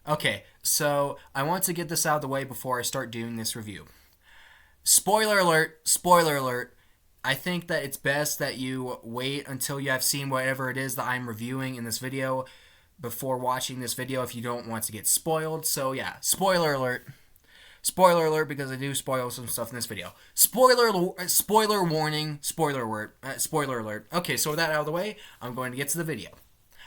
Okay, so I want to get this out of the way before I start doing this review. Spoiler alert, spoiler alert. I think that it's best that you wait until you have seen whatever it is that I'm reviewing in this video before watching this video if you don't want to get spoiled. So yeah, spoiler alert. Spoiler alert because I do spoil some stuff in this video. Spoiler warning, spoiler alert. Okay, so with that out of the way, I'm going to get to the video.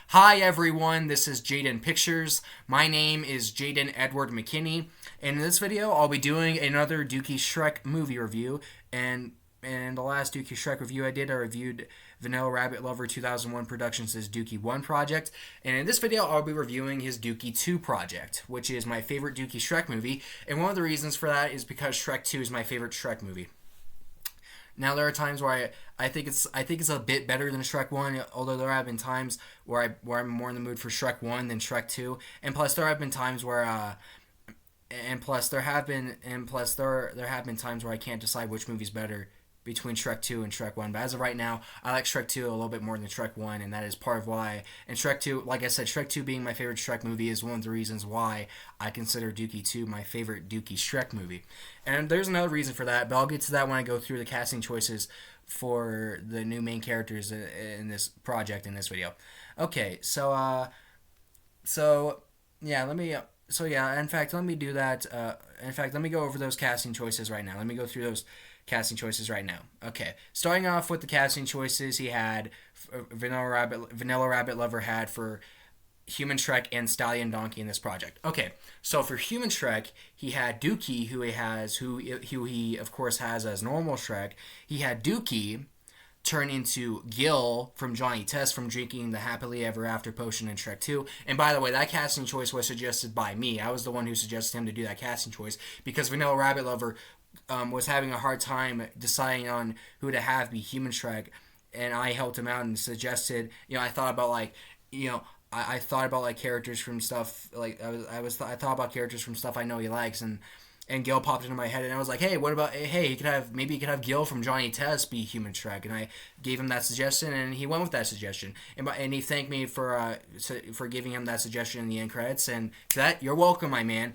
Hi everyone, this is Jaden Pictures. My name is Jaden Edward McKinney, and in this video I'll be doing another Dukey Shrek movie review. And in the last Dukey Shrek review I reviewed Vanilla Rabbit Lover 2001 Productions' Dukey 1 project, and in this video I'll be reviewing his Dukey 2 project, which is my favorite Dukey Shrek movie, and one of the reasons for that is because Shrek 2 is my favorite Shrek movie. Now there are times where I think it's a bit better than Shrek 1, although there have been times where I'm more in the mood for Shrek 1 than Shrek 2, and plus there have been times where there have been times where I can't decide which movie's better between Shrek 2 and Shrek 1. But as of right now, I like Shrek 2 a little bit more than Shrek 1, and that is part of why. And Shrek 2, like I said, Shrek 2 being my favorite Shrek movie is one of the reasons why I consider Dukey 2 my favorite Dukey Shrek movie. And there's another reason for that, but I'll get to that when I go through the casting choices for the new main characters in this project in this video. Okay, in fact, let me do that. Let me go over those casting choices right now. Let me go through those casting choices right now. Okay, starting off with the casting choices he had, Vanilla Rabbit Lover had for Human Shrek and Stallion Donkey in this project. Okay, so for Human Shrek, he had Dukey, who he of course has as normal Shrek. He had Dukey turn into Gil from Johnny Test from drinking the Happily Ever After potion in Shrek 2. And by the way, that casting choice was suggested by me. I was the one who suggested him to do that casting choice because Vanilla Rabbit Lover was having a hard time deciding on who to have be Human Shrek, and I helped him out and suggested, I thought about I thought about characters from stuff I thought about characters from stuff I know he likes, and Gil popped into my head, and I was like, hey, he could have Gil from Johnny Test be Human Shrek, and I gave him that suggestion, and he went with that suggestion, and he thanked me for giving him that suggestion in the end credits, and for that, you're welcome, my man.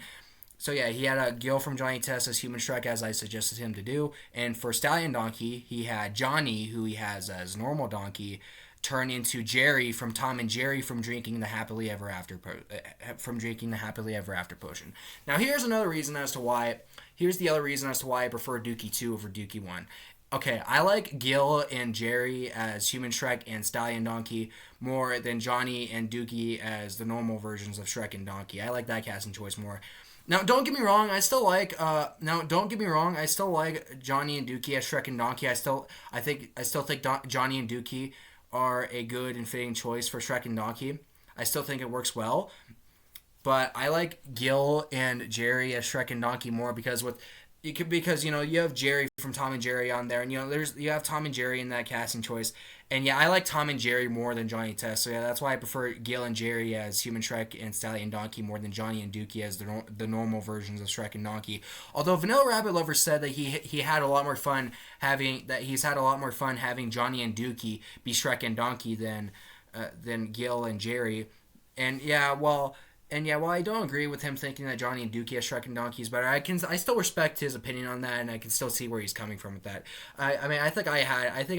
So yeah, he had a Gil from Johnny Test as Human Shrek, as I suggested him to do, and for Stallion Donkey, he had Johnny, who he has as normal Donkey, turn into Jerry from Tom and Jerry from drinking the Happily Ever After potion. Now here's the other reason as to why I prefer Dukey 2 over Dukey 1. Okay, I like Gil and Jerry as Human Shrek and Stallion Donkey more than Johnny and Dukey as the normal versions of Shrek and Donkey. I like that casting choice more. Now, don't get me wrong. I still like Johnny and Dukey as Shrek and Donkey. I still think Johnny and Dukey are a good and fitting choice for Shrek and Donkey. I still think it works well, but I like Gil and Jerry as Shrek and Donkey more because you have Jerry from Tom and Jerry on there, and you have Tom and Jerry in that casting choice. And yeah, I like Tom and Jerry more than Johnny Test. So yeah, that's why I prefer Gil and Jerry as Human Shrek and Stallion Donkey more than Johnny and Dukey as the normal versions of Shrek and Donkey. Although Vanilla Rabbit Lover said that he had a lot more fun having Johnny and Dukey be Shrek and Donkey than Gil and Jerry. While I don't agree with him thinking that Johnny and Dukey as Shrek and Donkey is better, I still respect his opinion on that, and I can still see where he's coming from with that. I think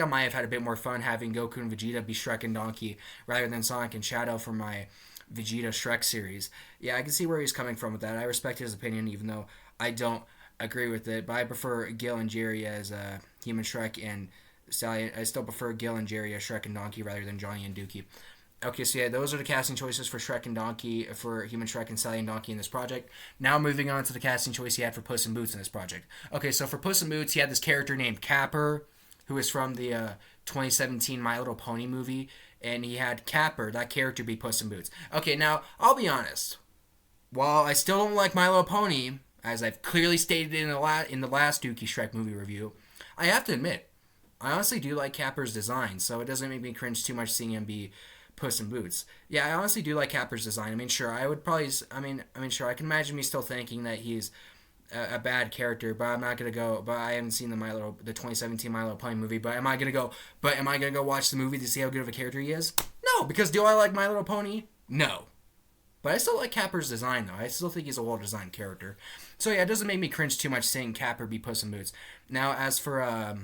I might have had a bit more fun having Goku and Vegeta be Shrek and Donkey rather than Sonic and Shadow from my Vegeta Shrek series. Yeah, I can see where he's coming from with that. I respect his opinion, even though I don't agree with it, but I prefer Gil and Jerry as Human Shrek and Stallion. I still prefer Gil and Jerry as Shrek and Donkey rather than Johnny and Dukey. Okay, so yeah, those are the casting choices for Shrek and Donkey, for Human Shrek and Stallion Donkey in this project. Now moving on to the casting choice he had for Puss and Boots in this project. Okay, so for Puss and Boots, he had this character named Capper, who is from the 2017 My Little Pony movie, and he had Capper, that character, be Puss and Boots. Okay, now, I'll be honest. While I still don't like My Little Pony, as I've clearly stated in the last Dukey Shrek movie review, I have to admit, I honestly do like Capper's design, so it doesn't make me cringe too much seeing him be Puss in Boots. Yeah, I honestly do like Capper's design. I mean, sure, I can imagine me still thinking that he's a bad character, but I'm not gonna go. But I haven't seen the 2017 My Little Pony movie. But am I gonna go watch the movie to see how good of a character he is? No, because do I like My Little Pony? No. But I still like Capper's design, though. I still think he's a well-designed character. So yeah, it doesn't make me cringe too much saying Capper be Puss in Boots. Now, as for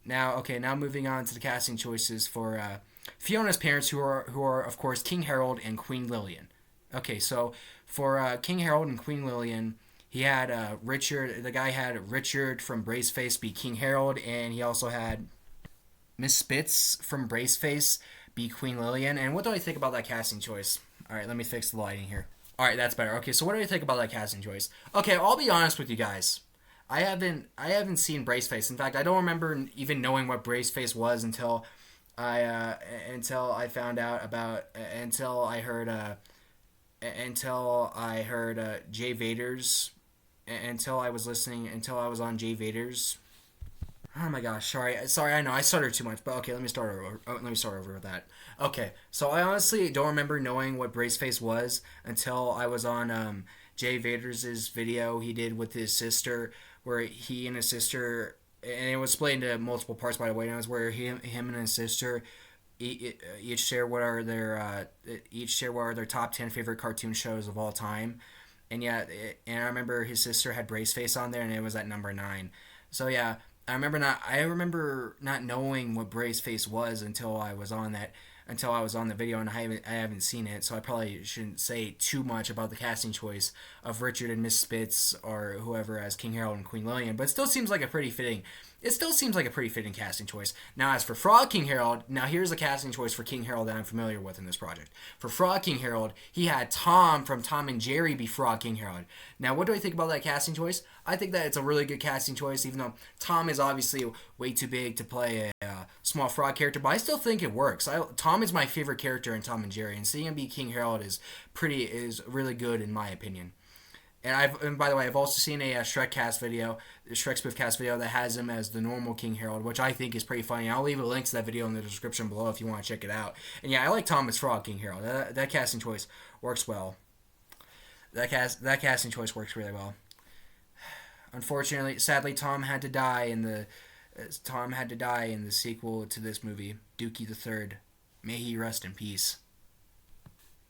now moving on to the casting choices for Fiona's parents, who are of course King Harold and Queen Lillian. Okay, so for King Harold and Queen Lillian, he had Richard. The guy had Richard from Braceface be King Harold, and he also had Miss Spitz from Braceface be Queen Lillian. And what do I think about that casting choice? All right, let me fix the lighting here. All right, that's better. Okay, so what do I think about that casting choice? Okay, I'll be honest with you guys. I haven't seen Braceface. In fact, I don't remember even knowing what Braceface was I until I found out about until I heard Jay Vader's until I was on Jay Vader's. Oh my gosh, sorry, I know I stuttered too much, but okay, let me start over. Let me start over with that. Okay, so I honestly don't remember knowing what Braceface was until I was on Jay Vader's video he did with his sister, where he and his sister, and it was split into multiple parts by the way, and it was where him and his sister each share what are their top 10 favorite cartoon shows of all time. And yeah, and I remember his sister had Braceface on there, and it was at number 9. So yeah, I remember not knowing what Braceface was until I was on the video, and I haven't seen it, so I probably shouldn't say too much about the casting choice of Richard and Miss Spitz or whoever as King Harold and Queen Lillian, but it still seems like a pretty fitting casting choice. Now, as for Frog King Harold, now here's a casting choice for King Harold that I'm familiar with in this project. For Frog King Harold, he had Tom from Tom and Jerry be Frog King Harold. Now, what do I think about that casting choice? I think that it's a really good casting choice, even though Tom is obviously way too big to play a small frog character, but I still think it works. Tom is my favorite character in Tom and Jerry, and seeing him be King Harold is really good in my opinion. And by the way, I've also seen a Shrek spoof cast video that has him as the normal King Harold, which I think is pretty funny. I'll leave a link to that video in the description below if you want to check it out. And yeah, I like Tom as Frog King Harold. That casting choice works well. That casting choice works really well. Unfortunately, sadly, Tom had to die in the sequel to this movie, Dukey the Third. May he rest in peace.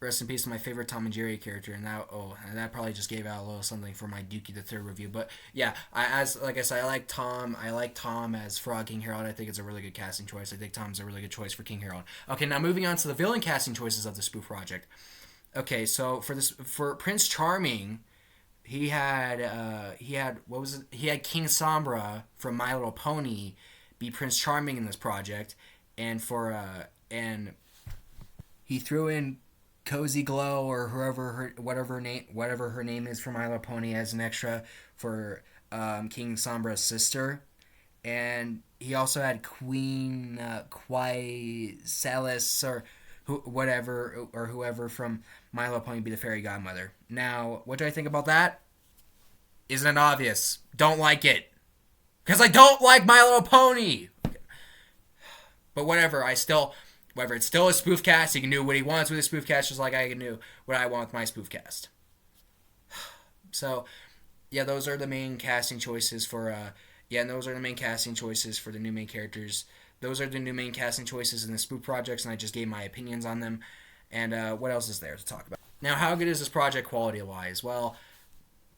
Rest in peace to my favorite Tom and Jerry character, and that probably just gave out a little something for my Dukey the Third review. But yeah, like I said, I like Tom. I like Tom as Frog King Harold. I think it's a really good casting choice. I think Tom's a really good choice for King Harold. Okay, now moving on to the villain casting choices of the spoof project. Okay, so for Prince Charming, he had King Sombra from My Little Pony be Prince Charming in this project, and and he threw in Cozy Glow or whatever her name is for My Little Pony as an extra for King Sombra's sister, and he also had Queen Quaisalis or whoever from My Little Pony be the fairy godmother. Now, what do I think about that? Isn't it obvious? Don't like it. Because I don't like My Little Pony! Okay. But whatever, it's still a spoof cast. He can do what he wants with a spoof cast, just like I can do what I want with my spoof cast. So, yeah, those are the main casting choices for the new main characters. Those are the new main casting choices in the spoof projects, and I just gave my opinions on them. And what else is there to talk about? Now, how good is this project quality-wise? Well,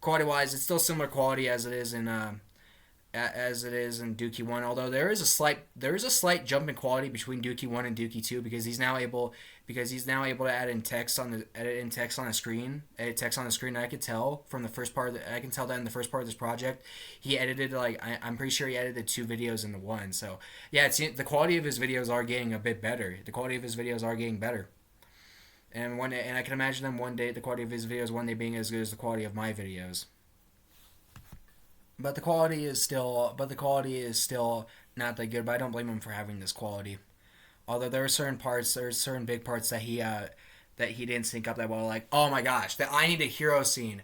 quality-wise, it's still similar quality as it is in Dukey 1, although there is a slight jump in quality between Dukey 1 and Dukey 2 because he's now able to edit in text on the screen. And I could tell from the first part I can tell that in the first part of this project he edited I'm pretty sure he edited 2 videos into one. So yeah, the quality of his videos are getting a bit better. And I can imagine the quality of his videos one day being as good as the quality of my videos. But the quality is still not that good. But I don't blame him for having this quality. Although there are certain big parts that he didn't sync up that well. Like, oh my gosh, the I Need a Hero scene.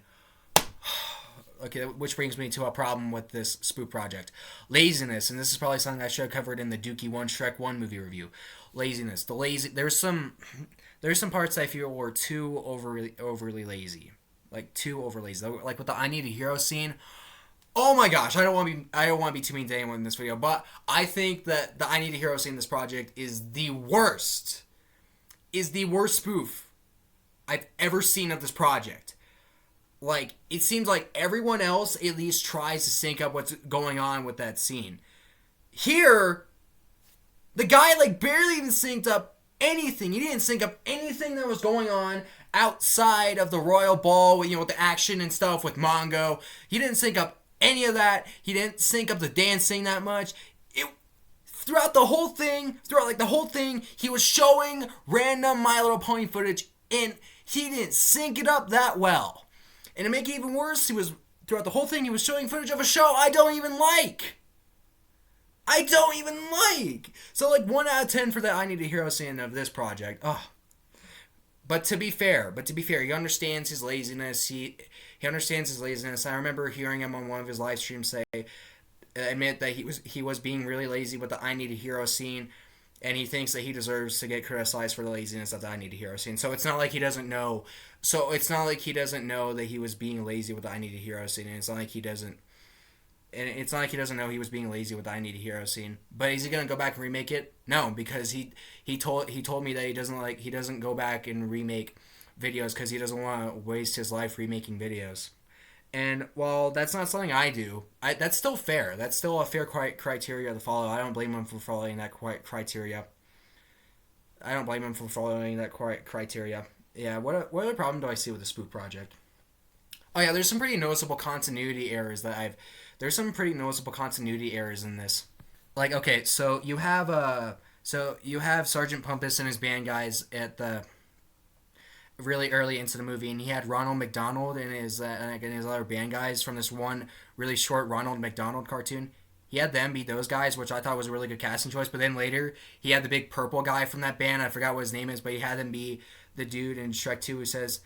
Okay, which brings me to a problem with this spoof project. Laziness, and this is probably something I should have covered in the Dukey 1 Shrek 1 movie review. Laziness. There's some parts I feel were too overly lazy. Like too over lazy. Like with the I Need a Hero scene. Oh my gosh, I don't want to be too mean to anyone in this video, but I think that the I Need a Hero scene in this project is the worst spoof I've ever seen of this project. Like, it seems like everyone else at least tries to sync up what's going on with that scene. Here, the guy like barely even synced up anything. He didn't sync up anything that was going on outside of the royal ball, with the action and stuff with Mongo. He didn't sync up any of that. He didn't sync up the dancing that much. Throughout the whole thing, he was showing random My Little Pony footage, and he didn't sync it up that well. And to make it even worse, throughout the whole thing, he was showing footage of a show I don't even like. So, like, 1 out of 10 for the I Need a Hero scene of this project. Oh. But to be fair, he understands his laziness. He understands his laziness. I remember hearing him on one of his live streams admit that he was being really lazy with the I Need a Hero scene, and he thinks that he deserves to get criticized for the laziness of the I Need a Hero scene. So it's not like he doesn't know. That he was being lazy with the I Need a Hero scene, and it's not like he doesn't know he was being lazy with the I Need a Hero scene. But is he gonna go back and remake it? No, because he told me that he doesn't go back and remake videos because he doesn't want to waste his life remaking videos. And while that's not something I do, that's still fair. That's still a fair criteria to follow. I don't blame him for following that criteria. Yeah, what other problem do I see with the Spook project? Oh yeah, there's some pretty noticeable continuity errors in this. Like, okay, so you have Sergeant Pumpus and his band guys at the really early into the movie, and he had Ronald McDonald and his other band guys from this one really short Ronald McDonald cartoon. He had them be those guys, which I thought was a really good casting choice. But then later, he had the big purple guy from that band. I forgot what his name is, but he had him be the dude in Shrek 2 who says,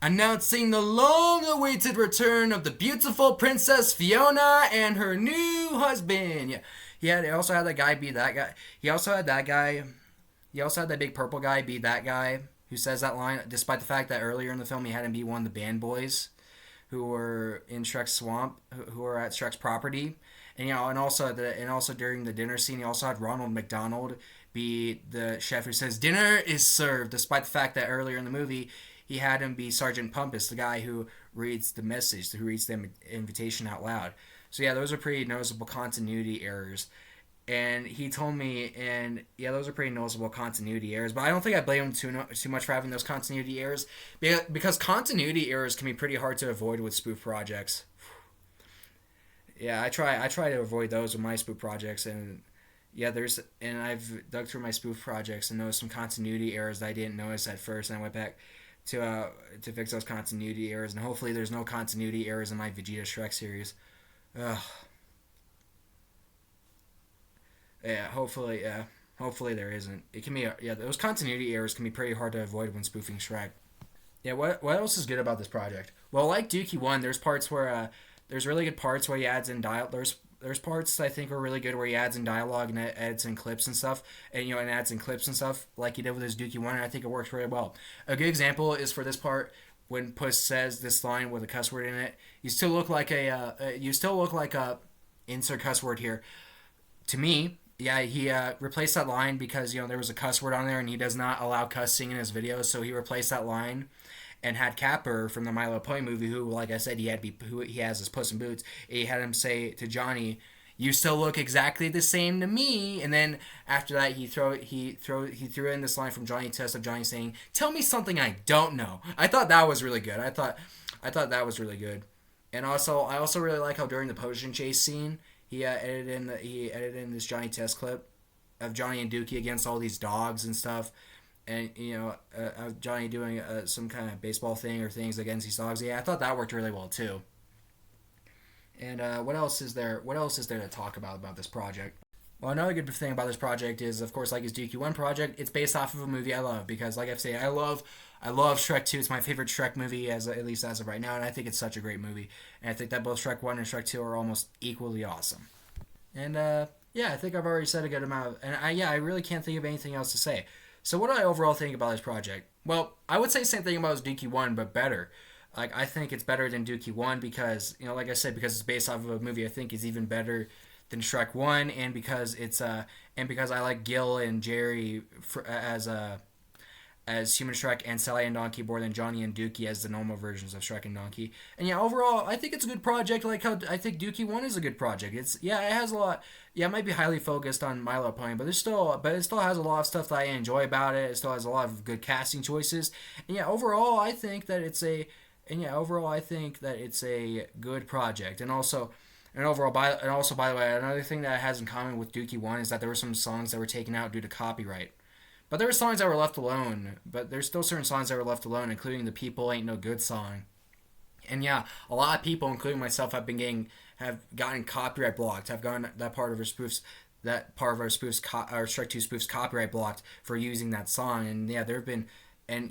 announcing the long-awaited return of the beautiful Princess Fiona and her new husband. Yeah, he also had that guy be that guy. He also had that big purple guy be that guy who says that line, despite the fact that earlier in the film he had him be one of the band boys who were in Shrek's swamp, who were at Shrek's property. And also during the dinner scene, he also had Ronald McDonald be the chef who says dinner is served, despite the fact that earlier in the movie he had him be Sergeant Pumpus, the guy who reads the message, who reads the invitation out loud. So yeah, those are pretty noticeable continuity errors. And he told me, and yeah, those are pretty noticeable continuity errors. But I don't think I blame him too much for having those continuity errors, because continuity errors can be pretty hard to avoid with spoof projects. Yeah, I try to avoid those with my spoof projects, and yeah, I've dug through my spoof projects and noticed some continuity errors that I didn't notice at first, and I went back to fix those continuity errors, and hopefully there's no continuity errors in my Vegeta Shrek series. Ugh. Yeah, hopefully there isn't. It can be those continuity errors can be pretty hard to avoid when spoofing Shrek. Yeah, what else is good about this project? Well, like Dukey 1, there's parts where there's really good parts where he adds in there's parts I think are really good where he adds in dialogue and adds in clips and stuff, and adds in clips and stuff like he did with his Dukey 1, and I think it works really well. A good example is for this part when Puss says this line with a cuss word in it. You still look like a insert cuss word here. To me, yeah, he replaced that line because there was a cuss word on there, and he does not allow cussing in his videos, so he replaced that line and had Capper from the My Little Pony movie, who, like I said, who he has his Puss and Boots. He had him say to Johnny, "You still look exactly the same to me." And then after that, he threw in this line from Johnny Test of Johnny saying, "Tell me something I don't know." I thought that was really good. I thought that was really good. And also, I also really like how during the potion chase scene, he edited in this Johnny Test clip of Johnny and Dukey against all these dogs and stuff, and Johnny doing some kind of baseball thing or things against these dogs. Yeah, I thought that worked really well too. And what else is there? What else is there to talk about this project? Well, another good thing about this project is, of course, like his Dukey 1 project, it's based off of a movie I love because, like I've said, I love Shrek 2. It's my favorite Shrek movie, at least as of right now, and I think it's such a great movie. And I think that both Shrek 1 and Shrek 2 are almost equally awesome. And yeah, I think I've already said a good amount. And I really can't think of anything else to say. So what do I overall think about this project? Well, I would say the same thing about his Dukey 1, but better. Like, I think it's better than Dukey 1 because, like I said, because it's based off of a movie I think is even better than Shrek 1, and because I like Gil and Jerry as Human Shrek and Sally and Donkey more than Johnny and Dukey as the normal versions of Shrek and Donkey. And yeah, overall, I think it's a good project. Like how I think Dukey 1 is a good project. It's yeah, it has a lot. Yeah, it might be highly focused on My Little Pony, but it still has a lot of stuff that I enjoy about it. It still has a lot of good casting choices. And yeah, overall, I think that it's a good project. And also, by the way, another thing that it has in common with Dukey 1 is that there were some songs that were taken out due to copyright. But there were songs that were left alone. But there's still certain songs that were left alone, including the "People Ain't No Good" song. And yeah, a lot of people, including myself, have gotten copyright blocked. Have gotten that part of our spoofs, our Shrek 2 spoofs copyright blocked for using that song. And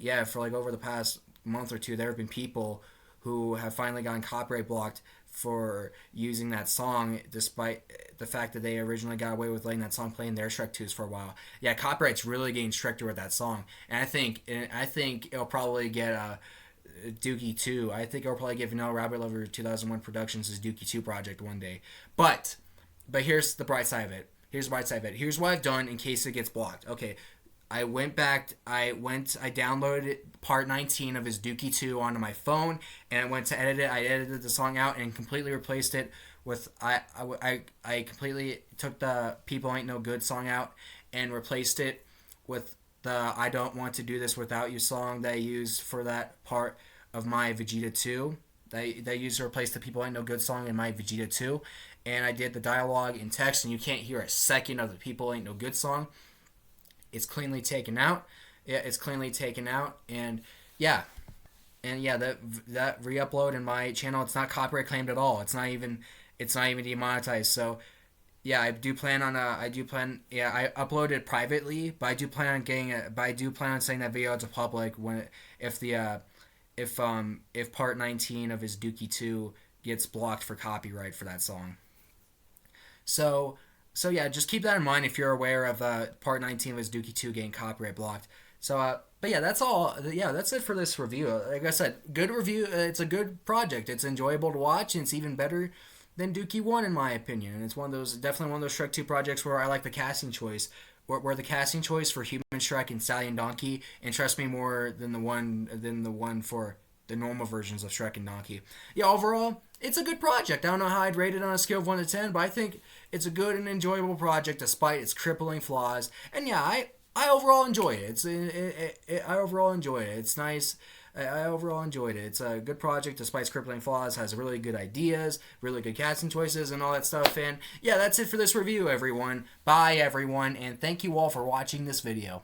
yeah, for like over the past month or two, there have been people who have finally gotten copyright blocked for using that song, despite the fact that they originally got away with letting that song play in their Shrek 2s for a while. Yeah, copyright's really getting stricter with that song, and I think it'll probably get Dukey 2. I think it'll probably get Vanilla Rabbit Lover 2001 Productions' Dukey 2 project one day. But here's the bright side of it. Here's Here's what I've done in case it gets blocked. Okay, I downloaded part 19 of his Dukey 2 onto my phone, and I went to edit it. I edited the song out and completely replaced it with, I completely took the "People Ain't No Good" song out and replaced it with the "I Don't Want to Do This Without You" song that I used for that part of my Vegeta 2. They used to replace the "People Ain't No Good" song in my Vegeta 2, and I did the dialogue in text, and you can't hear a second of the "People Ain't No Good" song. It's cleanly taken out. Yeah, it's cleanly taken out, and yeah, that re-upload in my channel, it's not copyright claimed at all. It's not even demonetized. So yeah, I uploaded privately, but I do plan on sending that video out to public if part 19 of his Dukey 2 gets blocked for copyright for that song. So yeah, just keep that in mind if you're aware of part 19 of his Dukey 2 getting copyright blocked. So but yeah, that's all. Yeah, that's it for this review. Like I said, good review. It's a good project. It's enjoyable to watch, and it's even better than Dukey 1 in my opinion. And it's definitely one of those Shrek 2 projects where I like the casting choice. Where the casting choice for Human Shrek and Sally and Donkey interests me more than the one for the normal versions of Shrek and Donkey. Yeah, overall, it's a good project. I don't know how I'd rate it on a scale of 1 to 10, but I think it's a good and enjoyable project despite its crippling flaws. And yeah, I overall enjoy it. I overall enjoy it. It's nice. I overall enjoyed it. It's a good project despite its crippling flaws. Has really good ideas, really good casting choices, and all that stuff. And yeah, that's it for this review, everyone. Bye, everyone, and thank you all for watching this video.